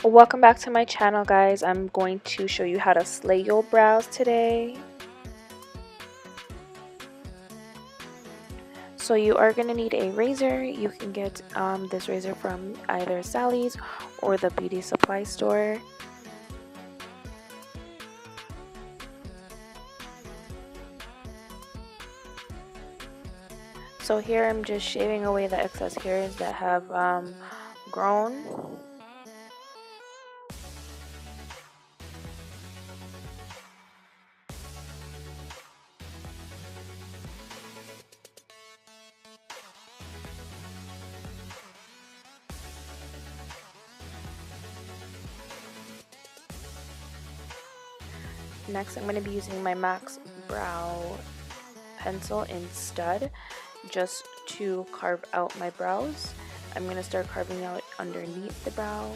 Welcome back to my channel, guys. I'm going to show you how to slay your brows today. So you are going to need a razor. You can get this razor from either Sally's or the beauty supply store. So here I'm just shaving away the excess hairs that have grown. Next, I'm going to be using my MAC's brow pencil in stud just to carve out my brows. I'm going to start carving out underneath the brow.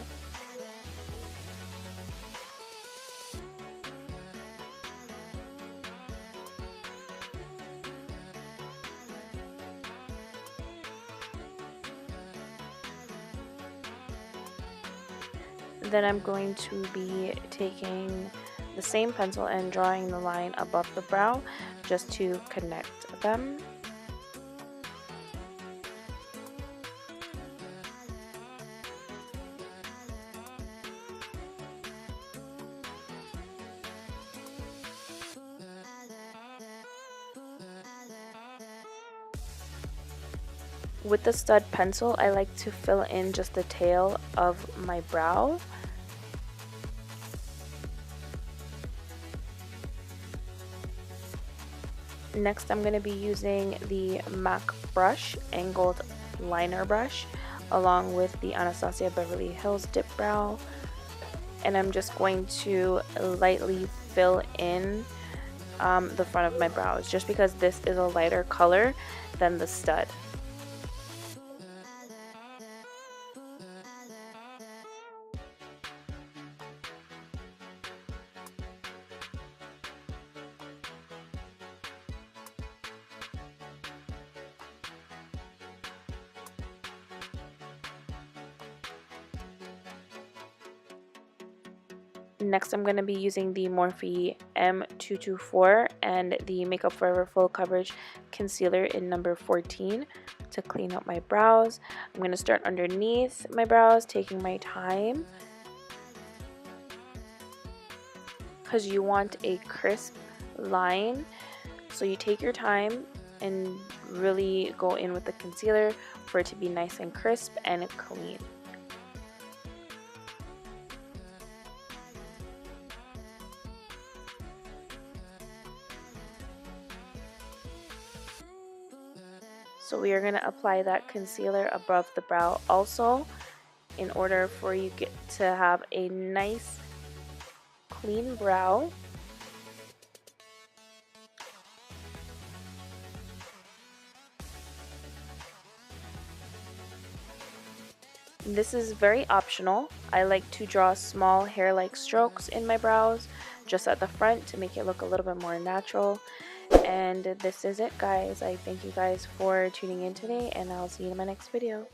Then I'm going to be taking the same pencil and drawing the line above the brow just to connect them. With the stud pencil, I like to fill in just the tail of my brow. Next, I'm going to be using the MAC brush, angled liner brush, along with the Anastasia Beverly Hills Dip Brow. And I'm just going to lightly fill in the front of my brows, just because this is a lighter color than the stud. Next, I'm going to be using the Morphe M224 and the Makeup Forever Full Coverage Concealer in number 14 to clean up my brows. I'm going to start underneath my brows, taking my time, because you want a crisp line. So you take your time and really go in with the concealer for it to be nice and crisp and clean. So we are going to apply that concealer above the brow also, in order for you to have a nice clean brow. This is very optional. I like to draw small hair-like strokes in my brows just at the front to make it look a little bit more natural. And this is it, guys. I thank you guys for tuning in today, and I'll see you in my next video.